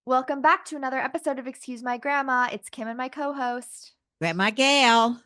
Welcome back to another episode of Excuse My Grandma. It's Kim and my co-host. Grandma Gail.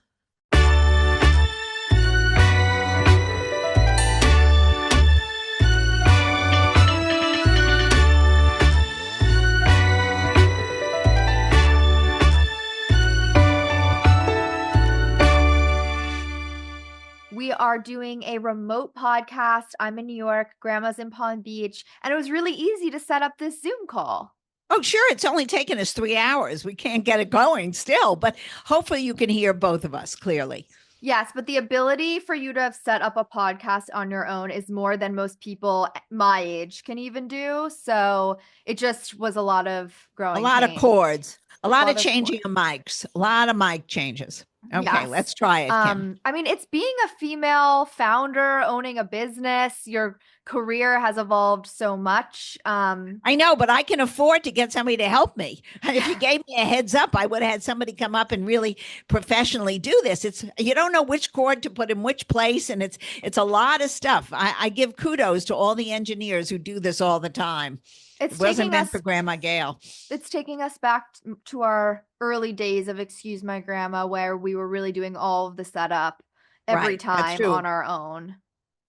We are doing a remote podcast. I'm in New York, Grandma's in Palm Beach, and it was really easy to set up this Zoom call. Oh, sure. It's only taken us 3 hours. We can't get it going still, but hopefully you can hear both of us clearly. Yes, but the ability for you to have set up a podcast on your own is more than most people my age can even do. So it just was a lot of growing A lot of pains. chords, a lot of of changing of mics, a lot of mic changes. Okay, Yes. let's try it, Kim. I mean, it's being a female founder, owning a business. Your career has evolved so much. I know, but I can afford to get somebody to help me. If you gave me a heads up, I would have had somebody come up and really professionally do this. It's you don't know which chord to put in which place, and it's a lot of stuff. I give kudos to all the engineers who do this all the time. It's It wasn't taking meant us for Grandma Gail. it's taking us back to our early days of Excuse My Grandma, where we were really doing all of the setup every Right, that's time true. on our own.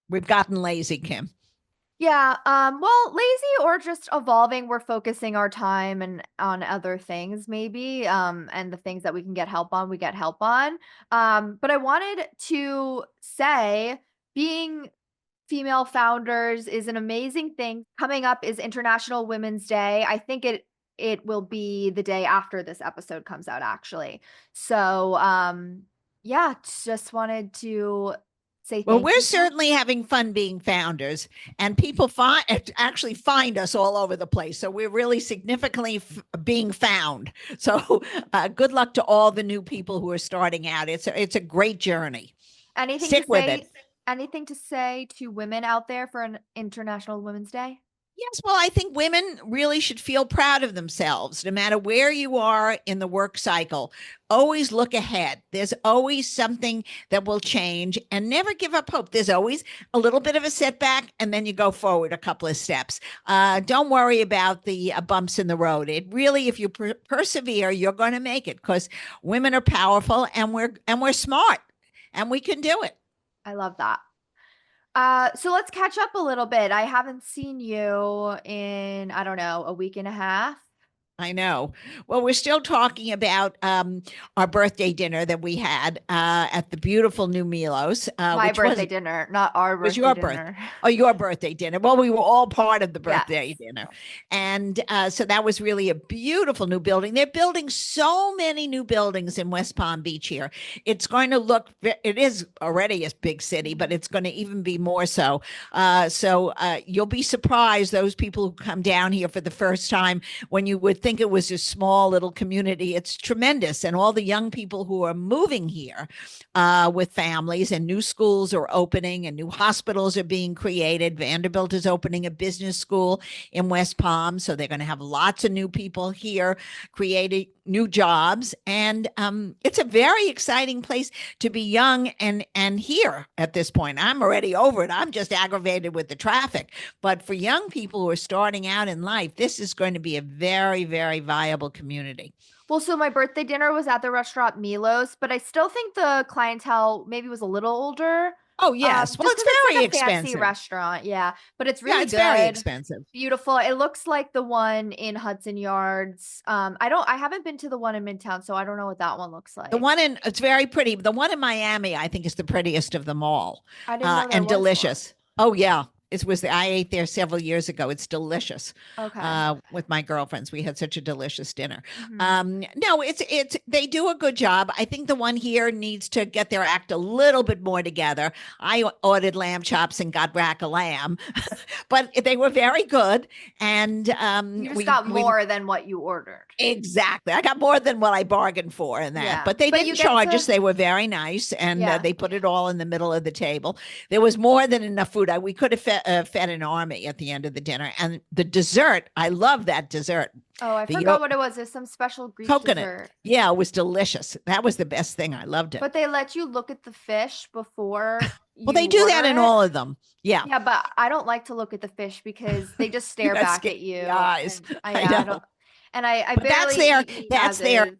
We've gotten lazy, Kim. Yeah, well, lazy or just evolving, we're focusing our time and on other things maybe, and the things that we can get help on, we get help on. But I wanted to say being female founders is an amazing thing. Coming up is International Women's Day. I think it will be the day after this episode comes out actually. So, yeah, just wanted to say Well, thank we're you. certainly having fun being founders, and people actually find us all over the place. So we're really significantly being found. So good luck to all the new people who are starting out. It's a great journey. Anything Stick to with say? it. Anything to say to women out there for an International Women's Day? Yes, well, I think women really should feel proud of themselves, no matter where you are in the work cycle. Always look ahead. There's always something that will change, and never give up hope. There's always a little bit of a setback, and then you go forward a couple of steps. Don't worry about the bumps in the road. It really, if you persevere, you're going to make it, because women are powerful, and we're smart, and we can do it. I love that. So let's catch up a little bit. I haven't seen you in, I don't know, a week and a half. I know. Well, we're still talking about our birthday dinner that we had at the beautiful New Milos. My which birthday dinner, not our was birthday your dinner. Oh, your birthday dinner. Well, we were all part of the Yes. birthday dinner. And so that was really a beautiful new building. They're building so many new buildings in West Palm Beach here. It's going to look, it is already a big city, but it's going to even be more so. So you'll be surprised, those people who come down here for the first time, when you would think it was a small little community. It's tremendous. And all the young people who are moving here with families, and new schools are opening, and new hospitals are being created. Vanderbilt is opening a business school in West Palm. So they're going to have lots of new people here creating new jobs. And it's a very exciting place to be young and here at this point. I'm already over it. I'm just aggravated with the traffic. But for young people who are starting out in life, this is going to be a very, very viable community. Well, so my birthday dinner was at the restaurant Milos, but I still think the clientele maybe was a little older. Oh, yes. Well, just it's 'cause very like a fancy expensive. restaurant, yeah, but it's really Yeah, it's good. very expensive. Beautiful. It looks like the one in Hudson Yards. I haven't been to the one in Midtown, so I don't know what that one looks like. It's very pretty. The one in Miami, I think, is the prettiest of them all. I didn't know there And was one. delicious. Oh, yeah. I ate there several years ago. It's delicious. Okay. With my girlfriends, we had such a delicious dinner. Mhm. No, it's they do a good job. I think the one here needs to get their act a little bit more together. I ordered lamb chops and got rack of lamb, but they were very good. And You just got more than what you ordered. exactly. I got more than what I bargained for in that, Yeah. but they But didn't you get charge to- us. They were very nice, and Yeah. they put it all in the middle of the table. There was more than enough food. We could have fed an army at the end of the dinner. And the dessert, I love that dessert. Oh, I The forgot what it was. There's some special Greek coconut. dessert. Yeah, it was delicious. That was the best thing. I loved it. But they let you look at the fish before Well, they you do that order in it. all of them. Yeah. Yeah, but I don't like to look at the fish because they just stare That's back scary at you. eyes. And I yeah, I know. don't. And I But barely eat meat that's as their is.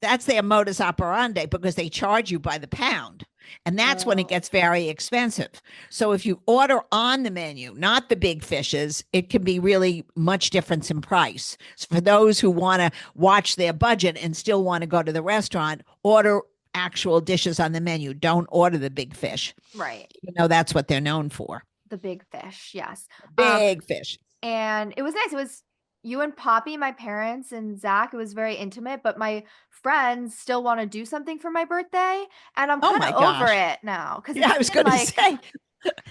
that's their modus operandi because they charge you by the pound. And that's when it Oh, gets very expensive. So if you order on the menu, not the big fishes, it can be really much difference in price. So for those who want to watch their budget and still want to go to the restaurant, order actual dishes on the menu. Don't order the big fish. right. You know, that's what they're known for. The big fish, yes. Big fish. And it was nice. It was you and Poppy, my parents, and Zach. It was very intimate, but my friends still want to do something for my birthday, and I'm Oh kind my of over gosh. it now because Yeah, it's I was been going to like say,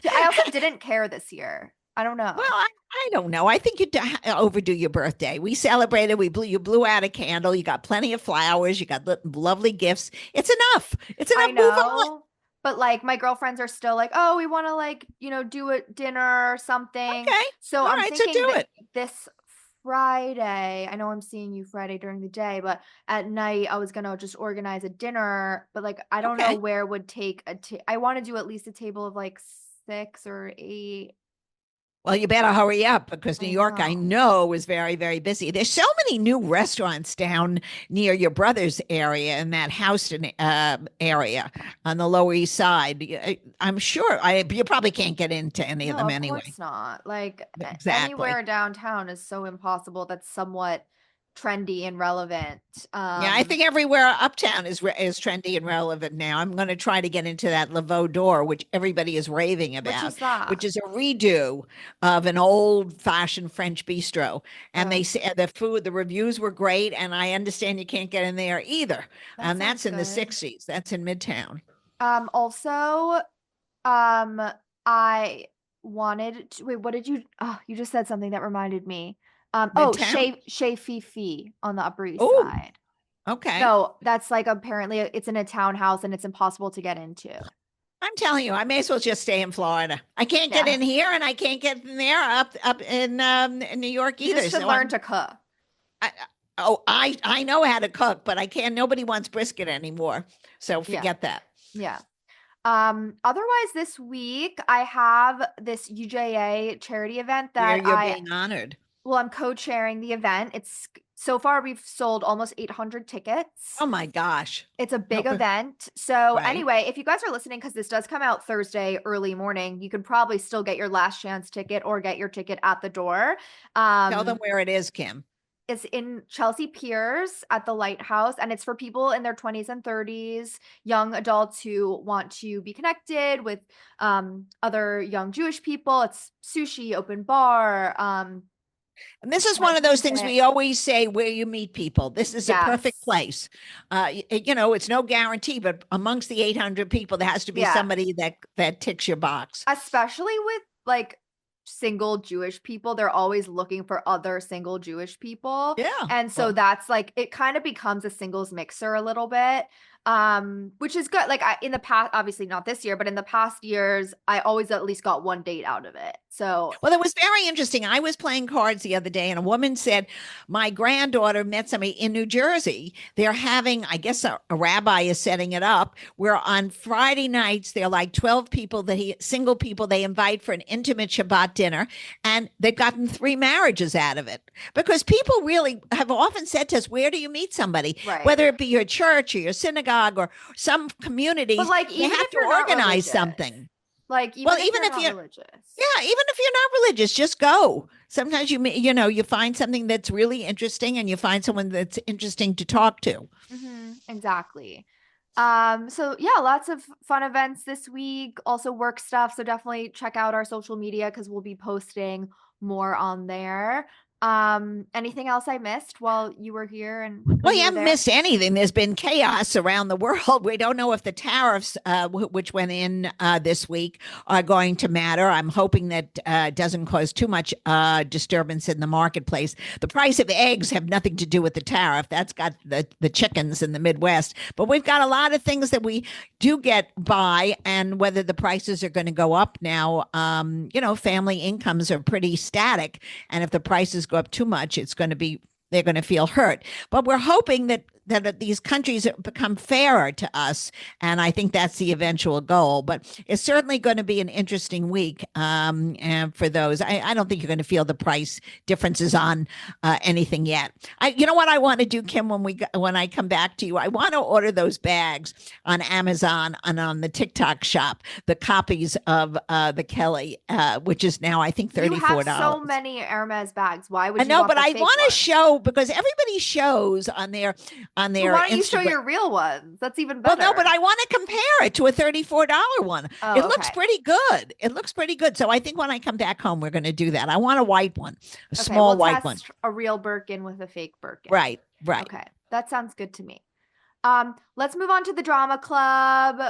I also didn't care this year. I don't well, know. I don't know. I think overdo your birthday. We celebrated. You blew out a candle. You got plenty of flowers. You got lovely gifts. It's enough. It's enough. I Move on. know. But like my girlfriends are still like, "Oh, we want to like, do a dinner or something." Okay. So All I'm right. So thinking do that it. this Friday, I know I'm seeing you Friday during the day, but at night I was gonna just organize a dinner, but like I don't know Okay. where would take I want to do at least a table of like 6 or 8. Well, you better hurry up because New I York, I know. know, is very, very busy. There's so many new restaurants down near your brother's area in that Houston area on the Lower East Side. I'm sure you probably can't get into any of No, them of anyway. course not. Like Exactly. anywhere downtown is so impossible that's somewhat trendy and relevant. Yeah, I think everywhere uptown is trendy and relevant now. I'm going to try to get into that Laveau door, which everybody is raving Which about, is that? which is a redo of an old-fashioned French bistro. And Oh, they say the reviews were great, and I understand you can't get in there either. that And sounds that's in the good. 60s. That's in Midtown. Also, um, I wanted to wait, what did you you just said something that reminded me. Oh, Midtown? Chez Fifi on the Upper East Oh, Side. okay. No, that's like apparently it's in a townhouse and it's impossible to get into. I'm telling you, I may as well just stay in Florida. I can't get Yeah. in here, and I can't get in there up in New York You just either. should So learn I'm to cook. I, I know how to cook, but I can't. Nobody wants brisket anymore, so Yeah. forget that. Yeah. Otherwise this week I have this UJA charity event Where that you're being honored. I'm co-chairing the event. It's so far we've sold almost 800 tickets. Oh my gosh! It's a No, big event. So right? anyway, if you guys are listening, because this does come out Thursday early morning, you could probably still get your last chance ticket or get your ticket at the door. Tell them Um, where it is, Kim. it's in Chelsea Piers at the Lighthouse, and it's for people in their 20s and 30s, young adults who want to be connected with other young Jewish people. It's sushi, open bar, And this is one live of those things music. we always say where you meet people. This is a perfect Yes. place. It's no guarantee, but amongst the 800 people, there has to be Yeah. somebody that ticks your box. Especially with like single Jewish people, they're always looking for other single Jewish people. Yeah. And so Well, that's like it kind of becomes a singles mixer a little bit. Which is good. Like in the past, obviously not this year, but in the past years, I always at least got one date out of it. So Well, it was very interesting. I was playing cards the other day, and a woman said, my granddaughter met somebody in New Jersey. They're having, I guess, a rabbi is setting it up where on Friday nights, they're like 12 people single people, they invite for an intimate Shabbat dinner, and they've gotten 3 marriages out of it. Because people really have often said to us, where do you meet somebody? right. Whether it be your church or your synagogue or some But communities, like they even have if to you're not organize religious, something. like Well, even if even you're if not you're religious. yeah, even if you're not religious, just go. Sometimes you find something that's really interesting and you find someone that's interesting to talk to. Exactly. So yeah, lots of fun events this week, also work stuff. So definitely check out our social media because we'll be posting more on there. Anything else I missed while you were here and when Well, you you were haven't there? missed anything. There's been chaos around the world. We don't know if the tariffs, which went in this week, are going to matter. I'm hoping that doesn't cause too much disturbance in the marketplace. The price of eggs have nothing to do with the tariff. That's got the chickens in the Midwest. But we've got a lot of things that we do get by, and whether the prices are going to go up now. Family incomes are pretty static, and if the prices go up too much, they're going to feel hurt. But we're hoping that that these countries become fairer to us, and I think that's the eventual goal. But it's certainly going to be an interesting week, and for those. I don't think you're going to feel the price differences on anything yet. You know what I want to do, Kim, when I come back to you, I want to order those bags on Amazon and on the TikTok shop, the copies of the Kelly, which is now I think You have $34. so many Hermes bags. Why I would you know, want but the I fake want to ones? show because everybody shows on So their why don't you show Instagram. your real ones? That's even Well, no, but better. I want to compare it to a $34 one. It Oh, looks okay. pretty good. It looks pretty good. So I think when I come back home, we're going to do that. I want a white one, a Okay, small we'll white one. test a real Birkin with a fake Birkin. Right, right. Okay, that sounds good to me. Let's move on to the drama club.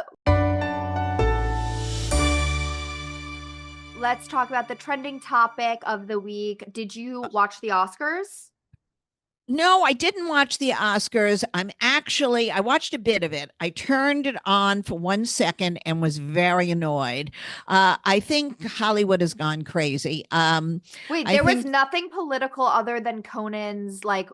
Let's talk about the trending topic of the week. Did you watch the Oscars? No, I didn't watch the Oscars. I watched a bit of it. I turned it on for 1 second and was very annoyed. I think Hollywood has gone crazy. Wait, I there was think nothing political other than Conan's like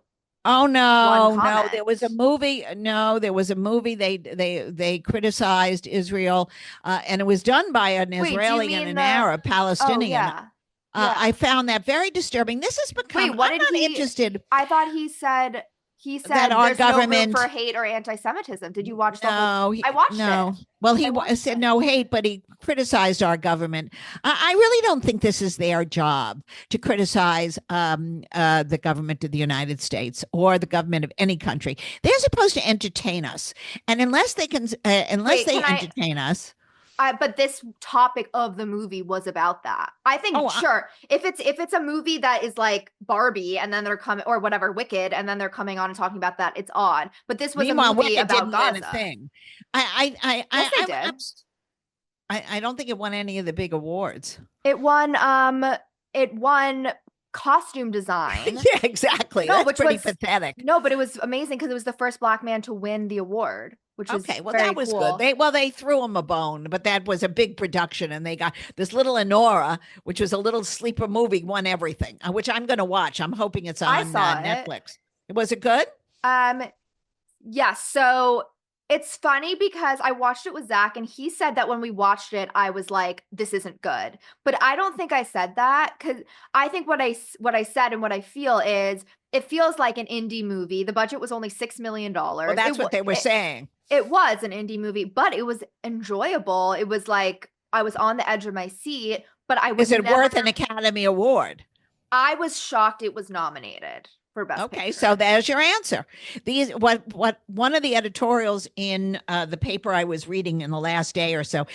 Oh one no, comment. there was a movie. No, there was a movie. They criticized Israel, and it was done by an Wait, do you Israeli and mean an the Arab Oh, Palestinian. yeah. Yeah. I found that very disturbing. This has Wait, become. what I'm did not he interested I thought he that said our there's no room for government. hate or anti-Semitism. Did you watch the whole No, I watched it. no. Well, I watched said it. no hate, but he criticized our government. I really don't think this is their job to criticize the government of the United States or the government of any country. They're supposed to entertain us, and unless Wait, they can I entertain us, but this topic of the movie was about that. I think oh, sure, if it's a movie that is like Barbie and then they're coming or whatever Wicked and then they're coming on and talking about that, it's odd. But this was a meanwhile, movie Wicked about didn't win a Gaza. thing. I, Yes, they I'm did. I don't think it won any of the big awards. It won costume design. Yeah, exactly. No, That's which pretty was pathetic. no, but it was amazing because it was the first black man to win the award, which is Okay, well very that was good. cool. They threw him a bone, but that was a big production, and they got this little Honora, which was a little sleeper movie, won everything, which I'm going to watch. I'm hoping it's I on saw it. Netflix. Was it good? Um, yes. So it's funny because I watched it with Zach and he said that when we watched it, I was like, this isn't good. But I don't think I said that because I think what I said and what I feel is it feels like an indie movie. The budget was only $6 million. Well, that's what they were saying. It was an indie movie, but it was enjoyable. It was like I was on the edge of my seat, but I would Is it never worth an Academy Award? I was shocked it was nominated for Best Okay, so Picture. there's your answer. These what one of the editorials in the paper I was reading in the last day or so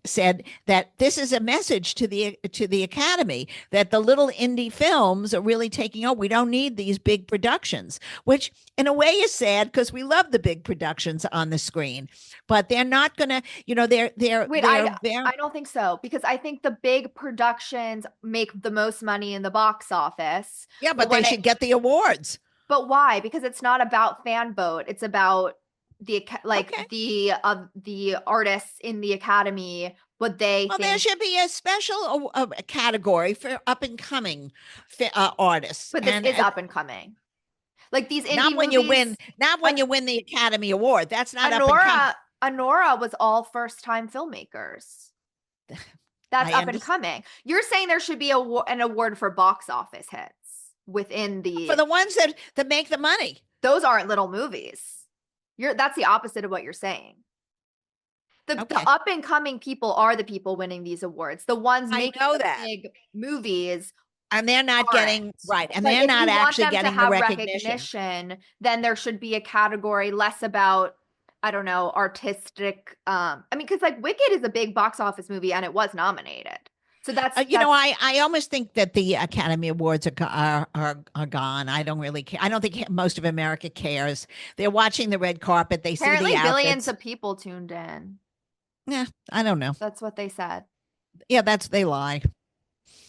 said that this is a message to the Academy that the little indie films are really taking over. We don't need these big productions, which in a way is sad because we love the big productions on the screen, but they're not gonna. Wait, they're I don't think so because I think the big productions make the most money in the box office. yeah, But but they when it should get the awards. but why? Because it's not about fan vote. It's about Okay. the artists in the academy what they Well, there think. should be a special a category for up and coming artists, But this and is up and coming. Like these not indie when you win, movies. not when An- you win the Academy Award. That's not up and coming. Anora was all first time filmmakers. That's I up and understand coming. You're saying there should be an award for box office hits within for the the ones that make the money. those aren't little movies. That's the opposite of what you're saying. The Okay, up and coming people are the people winning these awards. The ones I making know the that, big movies and they're not aren't. getting right, and Like they're if not you want actually them to getting the have recognition. recognition, then there should be a category less about I don't know, artistic I mean cuz like Wicked is a big box office movie and it was nominated. So that's I almost think that the Academy Awards are gone. I don't really care. I don't think most of America cares. They're watching the red carpet. They see the apparently billions outfits. of people tuned in. Yeah, I don't know. That's what they said. Yeah, they lie.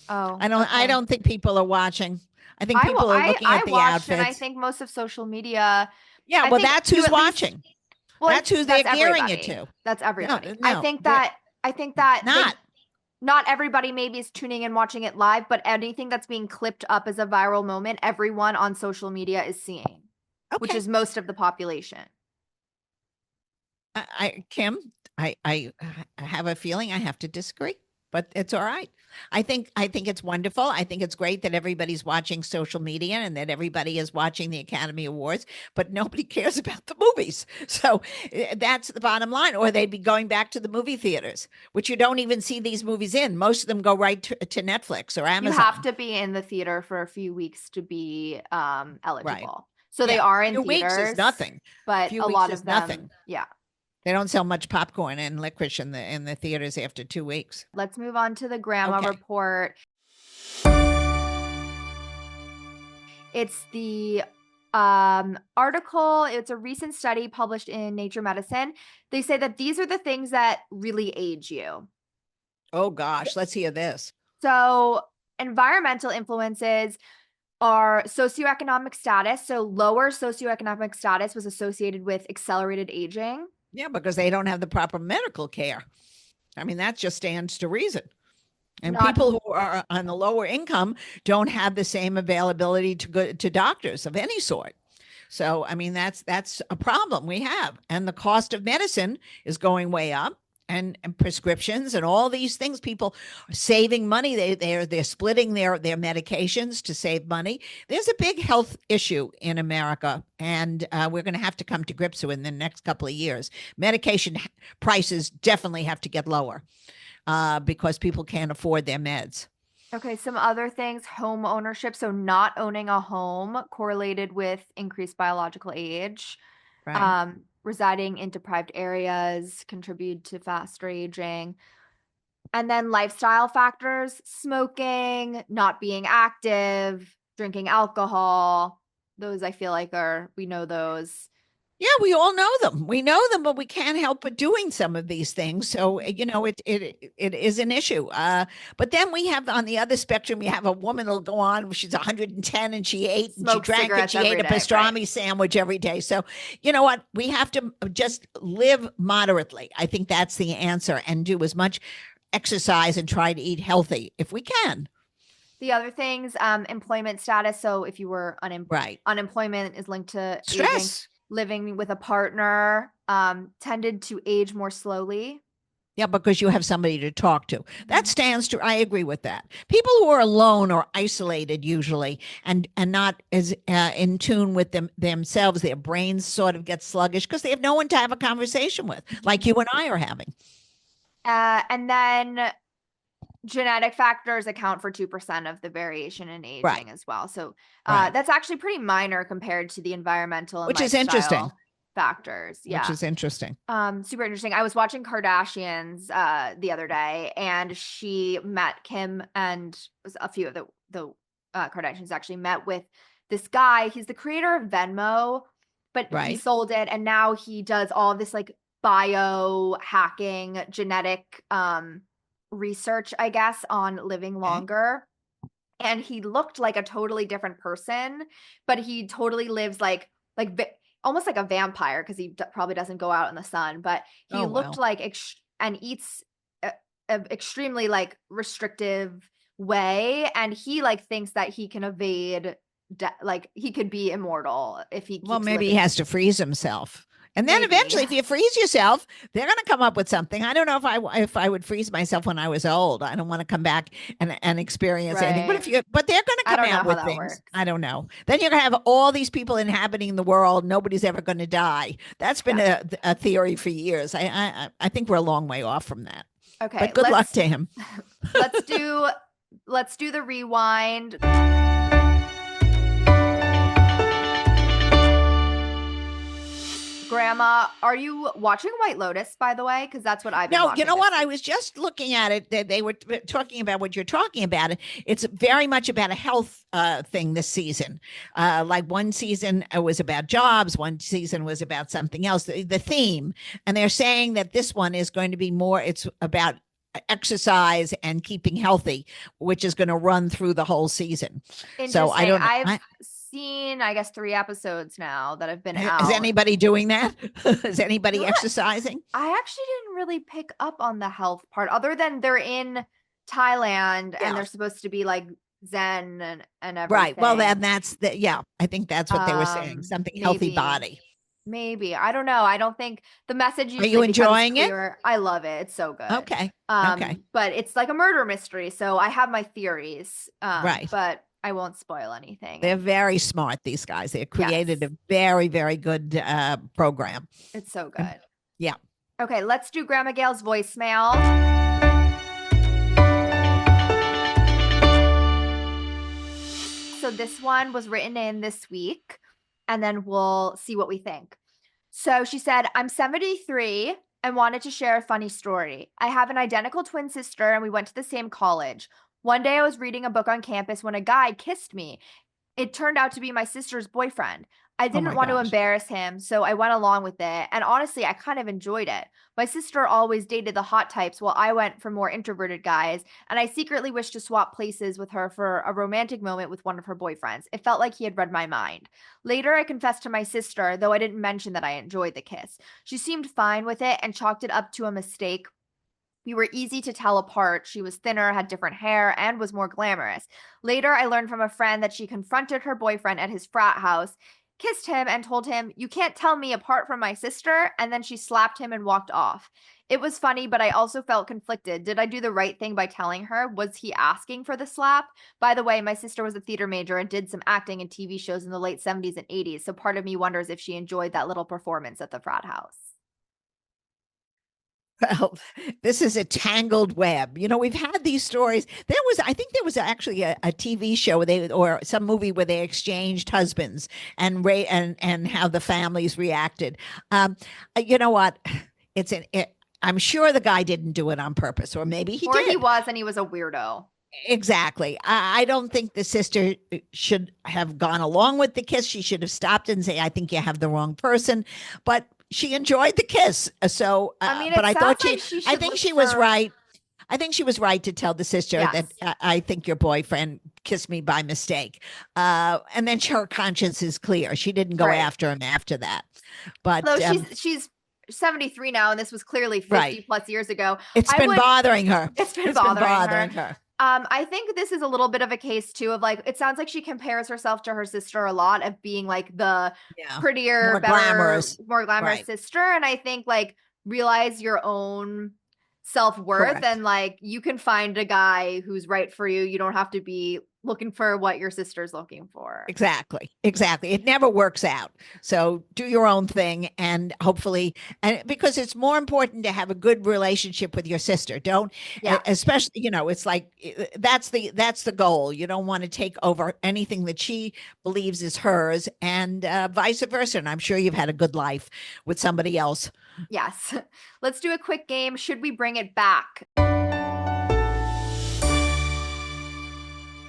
Oh, I okay. don't think people are watching. I think people are looking I at the watched and I outfits. think most of social media Yeah, I well, think that's to who's at least watching. well That's who they're that's gearing it everybody. to. That's No, everybody. no, I think that they not. not everybody maybe is tuning in watching it live, but anything that's being clipped up as a viral moment, everyone on social media is seeing. which Okay. is most of the population. Kim, I have a feeling I have to disagree, but it's all right. I think it's wonderful. I think it's great that everybody's watching social media and that everybody is watching the Academy Awards, but nobody cares about the movies. So that's the bottom line. Or they'd be going back to the movie theaters, which you don't even see these movies in. Most of them go right to Netflix or You have Amazon. to be in the theater for a few weeks to be Right. eligible. So they Yeah. are A in few weeks is theaters, nothing. A but few a weeks lot is of them, nothing. yeah. They don't sell much popcorn and licorice in the theaters after 2 weeks. Let's move on to the grandma Okay. report. It's the article, it's a recent study published in Nature Medicine. They say that these are the things that really age you. Oh gosh, let's hear this. So, environmental influences are socioeconomic status. So, lower socioeconomic status was associated with accelerated aging. Yeah, because they don't have the proper medical care. I mean, that just stands to reason. And Not people who are on the lower income don't have the same availability to go to doctors of any sort. So, I mean, that's a problem we have. And the cost of medicine is going way up. And prescriptions and all these things, people are saving money. They're splitting their medications to save money. There's a big health issue in America, and we're going to have to come to grips with in the next couple of years. Medication prices definitely have to get lower because people can't afford their meds. okay. Some other things, home ownership. So, not owning a home correlated with increased biological age. Right. Residing in deprived areas contribute to faster aging. And then lifestyle factors, smoking, not being active, drinking alcohol. Those I feel like we know those. Yeah, we all know them. We know them, but we can't help but doing some of these things. So it is an issue. But then we have on the other spectrum, we have a woman who'll go on. She's 110 and she ate and she Smoke drank and cigarettes she ate every a day, right? pastrami sandwich every day. So you know what? We have to just live moderately. I think that's the answer, and do as much exercise and try to eat healthy if we can. The other things, employment status. So if you were Right. unemployment is linked to aging. Stress. Living with a partner, tended to age more slowly. Yeah, because you have somebody to talk to. That stands to, I agree with that. People who are alone or isolated usually and not as in tune with themselves, their brains sort of get sluggish because they have no one to have a conversation with, like you and I are having. And then genetic factors account for 2% of the variation in Right, aging as well. So right. that's actually pretty minor compared to the environmental and Which is interesting. lifestyle factors. Which Yeah. is interesting. Super interesting. I was watching Kardashians the other day, and she met Kim, and a few of the Kardashians actually met with this guy. He's the creator of Venmo, but he Right. sold it, and now he does all this like bio hacking genetic research, I guess, on living Okay. longer. And he looked like a totally different person, but he totally lives almost like a vampire because he probably doesn't go out in the sun. But he Oh looked well. like and eats a extremely like restrictive way, and he like thinks that he can evade like he could be immortal if he Well, keeps maybe he living. has to freeze himself. And then Maybe. eventually, if you freeze yourself, they're going to come up with something. I don't know if I would freeze myself when I was old. I don't want to come back and experience anything. But Right. if you but they're going to I come don't know out how with that things. works. I don't know. Then you're going to have all these people inhabiting the world. Nobody's ever going to die. That's been Yeah. a theory for years. I think we're a long way off from that. Okay, But good luck to him. let's do the rewind. Grandma, are you watching White Lotus, by the way? Because that's what I've been No, you watching know this what? I week. was just looking at it. They were talking about what you're talking about. It's very much about a health thing this season. Like one season was about jobs, one season was about something else. The theme, and they're saying that this one is going to be more. It's about exercise and keeping healthy, which is going to run through the whole season. So I Interesting. don't know. I've seen, I guess, 3 episodes now that have been Is out. anybody doing that? Is anybody Not, exercising? I actually didn't really pick up on the health part, other than they're in Thailand and Yeah. they're supposed to be like zen and Right. Well, then everything. yeah, I think that's what they were saying. Something healthy Maybe. body. Maybe. I don't know. I don't think the message Are you usually becomes enjoying it? clearer. I love it. It's so good. Okay. Okay. But it's like a murder mystery, so I have my theories. Right. But I won't spoil anything. They're And very smart, these guys. They created yes, a very, very good program. it's so And good. yeah. Okay, let's do Grandma Gail's voicemail. So this one was written in this week, and then we'll see what we think. So she said, I'm 73 and wanted to share a funny story. I have an identical twin sister, and we went to the same college. One day I was reading a book on campus when a guy kissed me. It turned out to be my sister's boyfriend. I Oh didn't my want to gosh. embarrass him, so I went along with it. And honestly, I kind of enjoyed it. My sister always dated the hot types while I went for more introverted guys, and I secretly wished to swap places with her for a romantic moment with one of her boyfriends. It felt like he had read my mind. Later, I confessed to my sister, though I didn't mention that I enjoyed the kiss. She seemed fine with it and chalked it up to a mistake. We were easy to tell apart. She was thinner, had different hair, and was more glamorous. Later, I learned from a friend that she confronted her boyfriend at his frat house, kissed him, and told him, You can't tell me apart from my sister. And then she slapped him and walked off. It was funny, but I also felt conflicted. Did I do the right thing by telling her? Was he asking for the slap? By the way, my sister was a theater major and did some acting in TV shows in the late 70s and 80s. So part of me wonders if she enjoyed that little performance at the frat house. Well, this is a tangled web. We've had these stories. I think there was actually a TV show or some movie where they exchanged husbands and how the families reacted. You know what? I'm sure the guy didn't do it on purpose, or maybe he Or he did. was, and he was a weirdo. Exactly. I don't think the sister should have gone along with the kiss. She should have stopped and say, "I think you have the wrong person." But she enjoyed the kiss. I mean, But it I sounds thought like she I should think look she was for. right. I think she was right to tell the sister that Yes. I think your boyfriend kissed me by mistake. And then her conscience is clear. She didn't go Right. after him after that. But Although she's 73 now, and this was clearly right, 50 plus years ago. it's I been would. bothering her. It's been It's been bothering her. bothering her. I think this is a little bit of a case too of like it sounds like she compares herself to her sister a lot of being like the Yeah, prettier, more better, glamorous. more glamorous Right. sister. And I think like realize your own self-worth Correct. and like you can find a guy who's right for you. You don't have to be looking for what your sister's looking for. Exactly. Exactly. It never works out. So do your own thing and hopefully, and because it's more important to have a good relationship with your sister. Don't, Yeah. especially, it's like that's the goal. You don't want to take over anything that she believes is hers and vice versa. And I'm sure you've had a good life with somebody else. Yes. Let's do a quick game. Should we bring it back?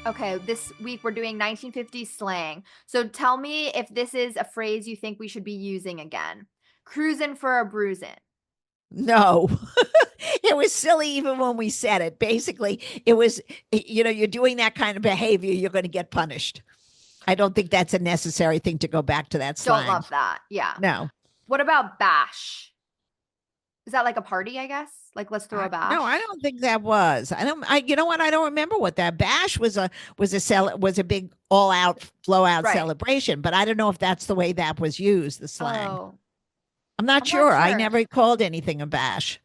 Okay, this week we're doing 1950s slang. So tell me if this is a phrase you think we should be using again. Cruising for a bruising. No, it was silly even when we said it. Basically, it was, you're doing that kind of behavior, you're going to get punished. I don't think that's a necessary thing to go back to that Don't slang. love that. Yeah. No. What about bash? Is that like a party, I guess? Like let's throw a No, I bash? don't think that was. You know what? I don't remember what that bash was a big all out flow out Right. celebration, but I don't know if that's the way that was used, the slang. Oh, I'm not I'm not sure. I sure. never called anything a bash.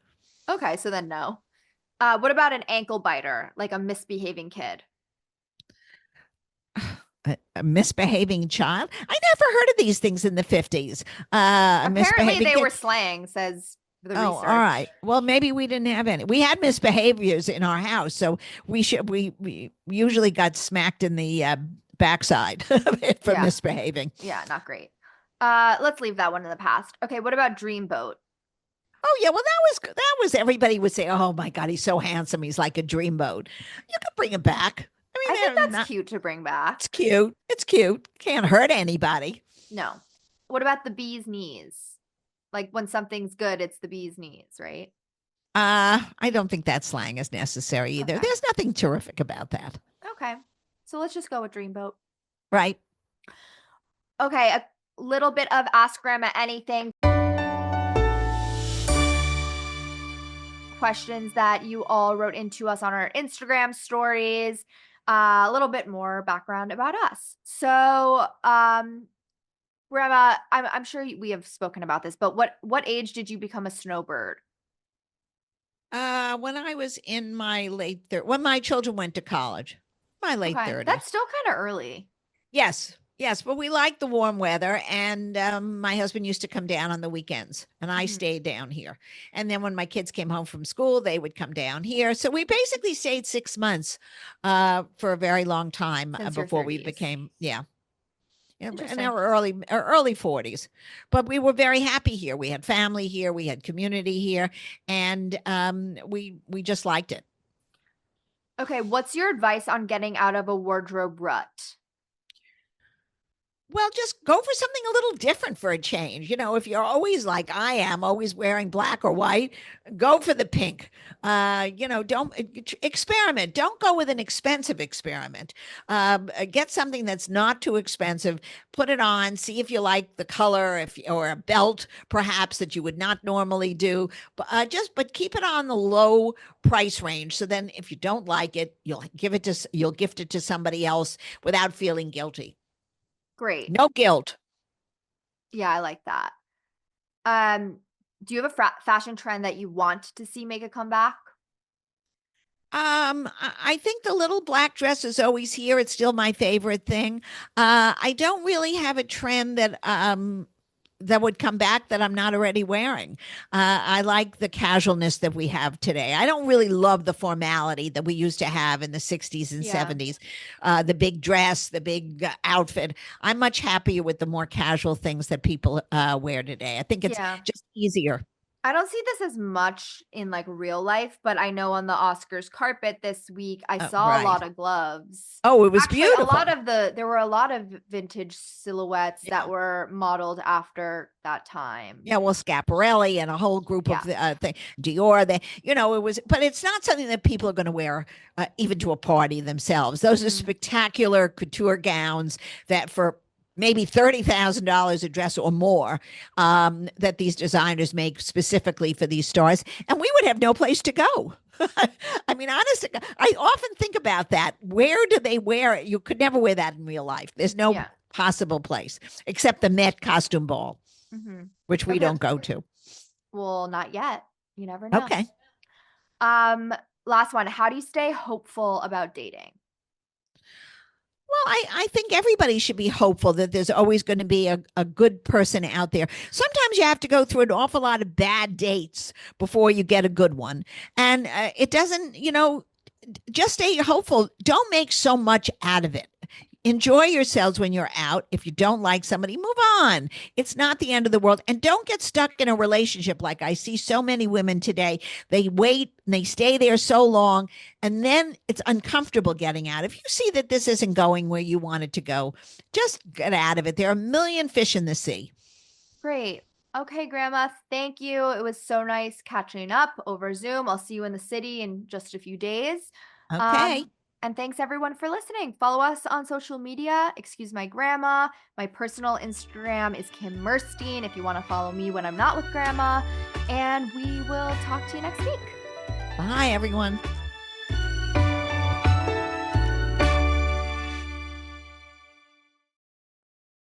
Okay, so then no. What about an ankle biter, like a misbehaving kid? A misbehaving child. I never heard of these things in the 50s. A Apparently misbehaving they kid. were slang, says the Oh, all right. research. Well, maybe we didn't have any. We had misbehaviors in our house, so we usually got smacked in the backside for Yeah. misbehaving. Yeah, not great. Let's leave that one in the past. Okay, what about dreamboat? Oh yeah, well that was everybody would say, "Oh my God, he's so handsome. He's like a dreamboat." You could bring him back. I I mean, think they're that's not. cute to bring back. It's cute. It's cute. Can't hurt anybody. No. What about the bee's knees? Like when something's good, it's the bee's knees, right? I don't think that slang is necessary either. Okay. There's nothing terrific about that, Okay. So let's just go with dreamboat. right? Okay, a little bit of ask grandma anything. Questions that you all wrote into us on our Instagram stories. A little bit more background about us. So, Grandma, I'm sure we have spoken about this, but what age did you become a snowbird? When I was in my when my children went to college, my late Okay, that's 30s. still kind of early. Yes, yes, but we like the warm weather, and my husband used to come down on the weekends, and I Mhm. stayed down here. And then when my kids came home from school, they would come down here. So we basically stayed 6 months for a very long time Since your before we 30s. became, yeah, in Interesting. our early 40s. But we were very happy here. We had family here, we had community here, and we just liked it. Okay, what's your advice on getting out of a wardrobe rut? Well, just go for something a little different for a change. If you're always like I am, always wearing black or white, go for the pink. Don't experiment. Don't go with an expensive experiment. Get something that's not too expensive. Put it on. See if you like the color, if or a belt perhaps that you would not normally do. But keep it on the low price range. So then, if you don't like it, you'll gift it to somebody else without feeling guilty. Great. No guilt. Yeah, I like that. Um, do you have a fashion trend that you want to see make a comeback? I think the little black dress is always here. It's still my favorite thing. I don't really have a trend that would come back that I'm not already wearing. I like the casualness that we have today. I don't really love the formality that we used to have in the 60s and Yeah. 70s. The big dress, the big outfit. I'm much happier with the more casual things that people wear today. I think it's Yeah. just easier. I don't see this as much in like real life, but I know on the Oscars carpet this week, I saw a lot Right. of gloves. Oh, it was Actually, beautiful. there were a lot of vintage silhouettes that Yeah. were modeled after that time. Yeah, well, Schiaparelli and a whole group of Yeah. the Dior. It was, but it's not something that people are going to wear even to a party themselves. Those are Mhm. spectacular couture gowns that for maybe $30,000 a dress or more that these designers make specifically for these stars, and we would have no place to go. I mean, honestly, I often think about that. Where do they wear it? You could never wear that in real life. There's no Yeah. possible place except the Met costume ball, Mhm. which we Okay. don't go to. Well, not yet. You never know. Okay. Um, Last one. How do you stay hopeful about dating? Well, I think everybody should be hopeful that there's always going to be a good person out there. Sometimes you have to go through an awful lot of bad dates before you get a good one. And it doesn't, just stay hopeful. Don't make so much out of it. Enjoy yourselves when you're out. If you don't like somebody, move on. It's not the end of the world. And don't get stuck in a relationship like I see so many women today. They wait and they stay there so long, and then it's uncomfortable getting out. If you see that this isn't going where you want it to go, just get out of it. There are a million fish in the sea. Great. Okay, Grandma, thank you. It was so nice catching up over Zoom. I'll see you in the city in just a few days. Okay. Um, and thanks everyone for listening. Follow us on social media. Excuse my grandma. My personal Instagram is Kim Merstein if you want to follow me when I'm not with Grandma. And we will talk to you next week. Bye, everyone.